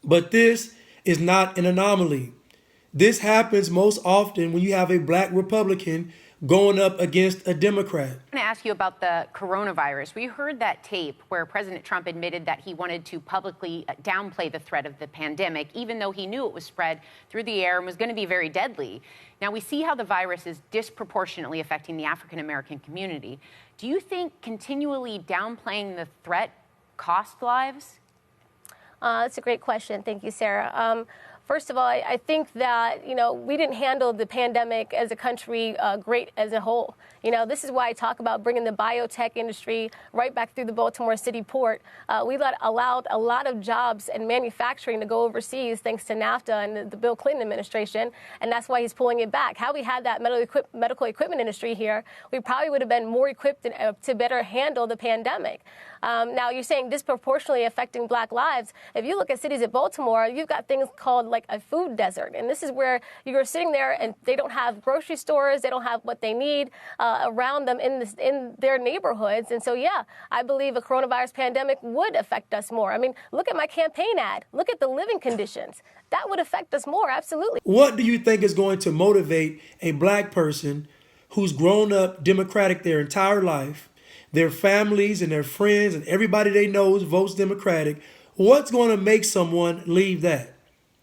But this is not an anomaly. This happens most often when you have a black Republican going up against a Democrat. I'm going to ask you about the coronavirus. We heard that tape where President Trump admitted that he wanted to publicly downplay the threat of the pandemic, even though he knew it was spread through the air and was going to be very deadly. Now, we see how the virus is disproportionately affecting the African-American community. Do you think continually downplaying the threat cost lives? That's a great question. Thank you, Sarah. First of all, I think that, we didn't handle the pandemic as a country great as a whole. This is why I talk about bringing the biotech industry right back through the Baltimore City port. We allowed a lot of jobs and manufacturing to go overseas thanks to NAFTA and the Bill Clinton administration, and that's why he's pulling it back. Had we had that medical equipment industry here, we probably would have been more equipped to better handle the pandemic. Now, you're saying disproportionately affecting black lives. If you look at cities of Baltimore, you've got things called like a food desert. And this is where you're sitting there and they don't have grocery stores. They don't have what they need around them in their neighborhoods. And so, yeah, I believe a coronavirus pandemic would affect us more. I mean, look at my campaign ad. Look at the living conditions. That would affect us more. Absolutely. What do you think is going to motivate a black person who's grown up Democratic their entire life? Their families and their friends and everybody they know votes Democratic. What's going to make someone leave that?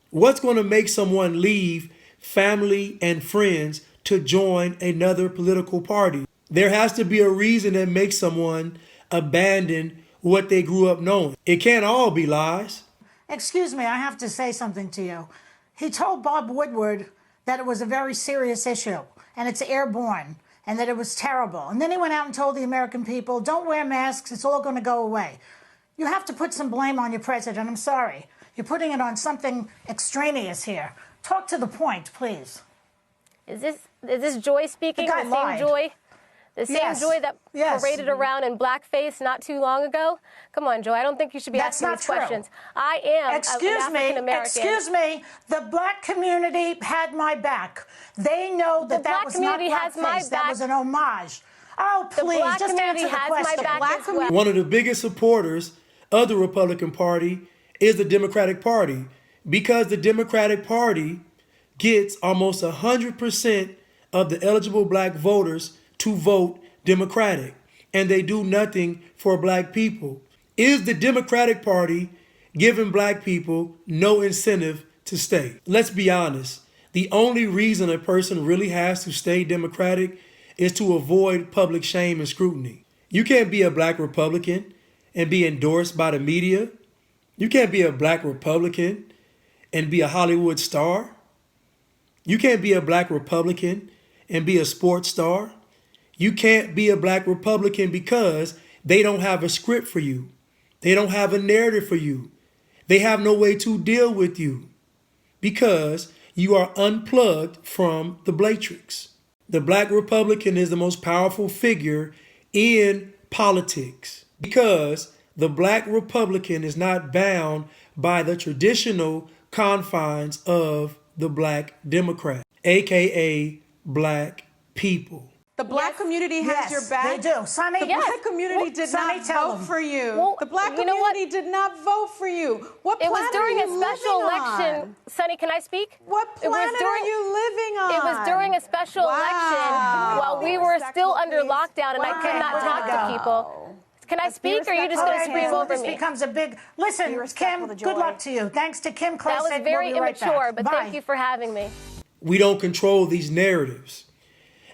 What's going to make someone leave family and friends to join another political party? There has to be a reason that makes someone abandon what they grew up knowing. It can't all be lies. Excuse me, I have to say something to you. He told Bob Woodward that it was a very serious issue and it's airborne, and that it was terrible. And then he went out and told the American people, don't wear masks, it's all going to go away. You have to put some blame on your president. I'm sorry. You're putting it on something extraneous here. Talk to the point, please. Is this Joy speaking? The guy lied. Same Joy? The same Joy that paraded around in blackface not too long ago? Come on, Joy. I don't think you should be asking these questions. I am an African American. Excuse me. The black community had my back. They know that that was not blackface. That was an homage. Oh, please, just answer the question. One of the biggest supporters of the Republican Party is the Democratic Party, because the Democratic Party gets almost 100% of the eligible black voters to vote Democratic, and they do nothing for black people. Is the Democratic Party giving black people no incentive to stay? Let's be honest. The only reason a person really has to stay Democratic is to avoid public shame and scrutiny. You can't be a black Republican and be endorsed by the media. You can't be a black Republican and be a Hollywood star. You can't be a black Republican and be a sports star. You can't be a black Republican because they don't have a script for you. They don't have a narrative for you. They have no way to deal with you because you are unplugged from the Blatrix. The black Republican is the most powerful figure in politics because the black Republican is not bound by the traditional confines of the black Democrat, aka black people. The black community has your back. They do. Sonny, the black community did not vote for you. Well, the black community did not vote for you. What planet it was during are a you special living election. on? Sonny, can I speak? What planet are you living on? It was during a special election while we were still under lockdown and I could not talk to people. Can I speak, or are you just going to scream over me? This becomes a big... Listen, Kim, good luck to you. Thanks to Kim Klacik. That was very immature, but Bye. thank you for having me. We don't control these narratives.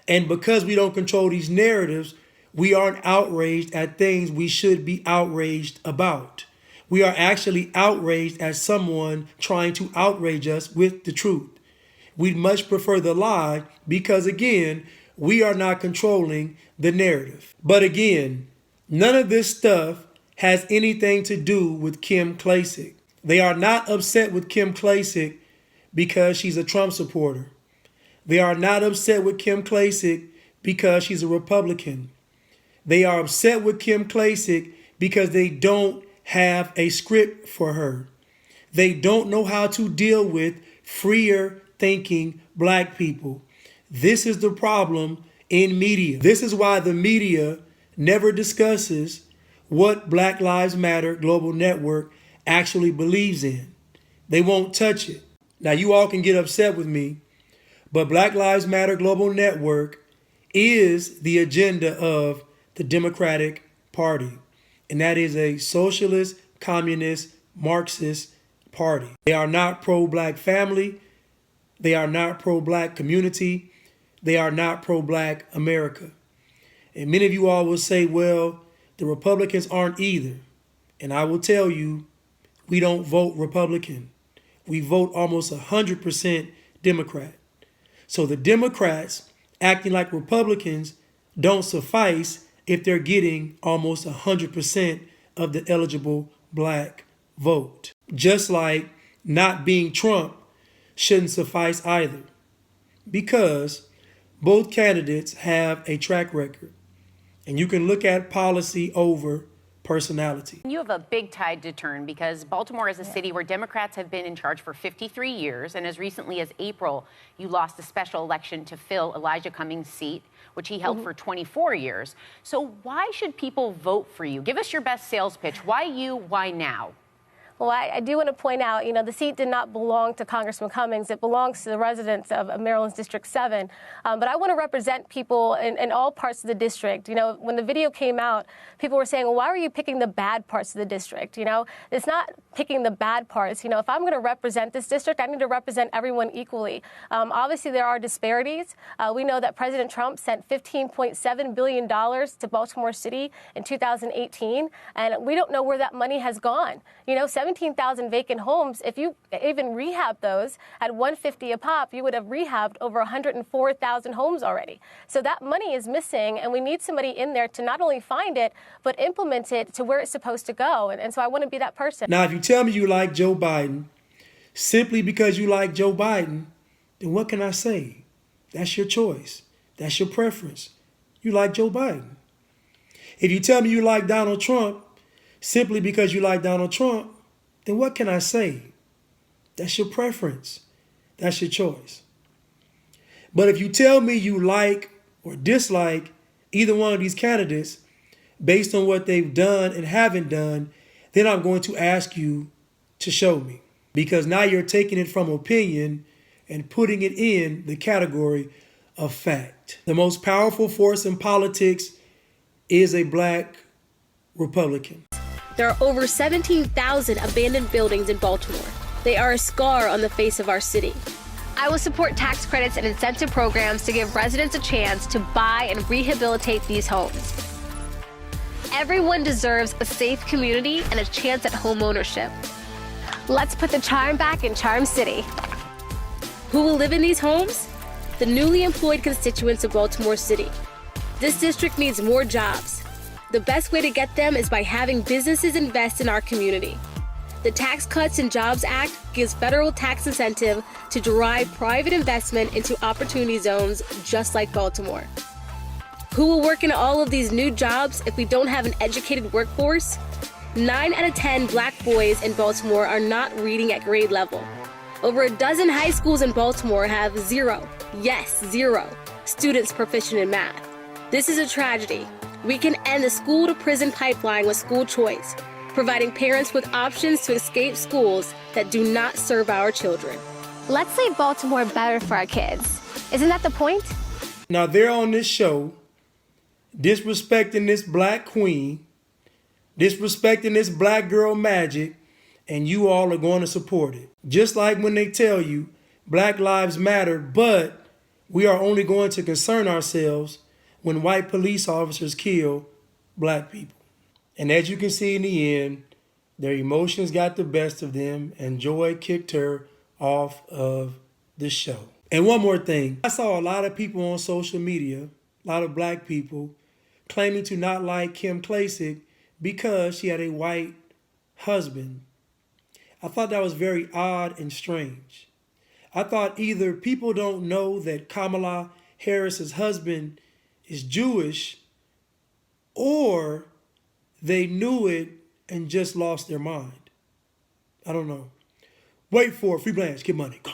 And because we don't control these narratives, we aren't outraged at things we should be outraged about. We are actually outraged at someone trying to outrage us with the truth. We'd much prefer the lie because, again, we are not controlling the narrative. But again, none of this stuff has anything to do with Kim Klacik. They are not upset with Kim Klacik because she's a Trump supporter. They are not upset with Kim Klacik because she's a Republican. They are upset with Kim Klacik because they don't have a script for her. They don't know how to deal with freer thinking black people. This is the problem in media. This is why the media never discusses what Black Lives Matter Global Network actually believes in. They won't touch it. Now, you all can get upset with me, but Black Lives Matter Global Network is the agenda of the Democratic Party. And that is a socialist, communist, Marxist party. They are not pro-black family. They are not pro-black community. They are not pro-black America. And many of you all will say, well, the Republicans aren't either. And I will tell you, we don't vote Republican. We vote almost 100% Democrat. So the Democrats acting like Republicans don't suffice if they're getting almost 100% of the eligible black vote. Just like not being Trump shouldn't suffice either, because both candidates have a track record. And you can look at policy over personality. You have a big tide to turn because Baltimore is a city where Democrats have been in charge for 53 years. And as recently as April, you lost a special election to fill Elijah Cummings' seat, which he held for 24 years. So why should people vote for you? Give us your best sales pitch. Why you? Why now? Well, I do want to point out, the seat did not belong to Congressman Cummings. It belongs to the residents of Maryland's District 7. But I want to represent people in all parts of the district. When the video came out, people were saying, well, why were you picking the bad parts of the district? It's not picking the bad parts. If I'm going to represent this district, I need to represent everyone equally. Obviously, there are disparities. We know that President Trump sent $15.7 billion to Baltimore City in 2018, and we don't know where that money has gone. 17,000 vacant homes, if you even rehab those at $150 a pop, you would have rehabbed over 104,000 homes already. So that money is missing, and we need somebody in there to not only find it, but implement it to where it's supposed to go. And so I want to be that person. Now, if you tell me you like Joe Biden simply because you like Joe Biden, then what can I say? That's your choice. That's your preference. You like Joe Biden. If you tell me you like Donald Trump simply because you like Donald Trump, then what can I say? That's your preference. That's your choice. But if you tell me you like or dislike either one of these candidates based on what they've done and haven't done, then I'm going to ask you to show me. Because now you're taking it from opinion and putting it in the category of fact. The most powerful force in politics is a black Republican. There are over 17,000 abandoned buildings in Baltimore. They are a scar on the face of our city. I will support tax credits and incentive programs to give residents a chance to buy and rehabilitate these homes. Everyone deserves a safe community and a chance at home ownership. Let's put the charm back in Charm City. Who will live in these homes? The newly employed constituents of Baltimore City. This district needs more jobs. The best way to get them is by having businesses invest in our community. The Tax Cuts and Jobs Act gives federal tax incentive to drive private investment into opportunity zones just like Baltimore. Who will work in all of these new jobs if we don't have an educated workforce? 9 out of 10 black boys in Baltimore are not reading at grade level. Over a dozen high schools in Baltimore have zero students proficient in math. This is a tragedy. We can end the school to prison pipeline with school choice, providing parents with options to escape schools that do not serve our children. Let's make Baltimore better for our kids. Isn't that the point? Now they're on this show disrespecting this black queen, disrespecting this black girl magic, and you all are going to support it. Just like when they tell you Black Lives Matter, but we are only going to concern ourselves when white police officers kill black people. And as you can see in the end, their emotions got the best of them and joy kicked her off of the show. And one more thing, I saw a lot of people on social media, a lot of black people, claiming to not like Kim Klacik because she had a white husband. I thought that was very odd and strange. I thought either people don't know that Kamala Harris's husband is Jewish, or they knew it and just lost their mind. I don't know. Wait for it. Free Blanche. Get money. Go.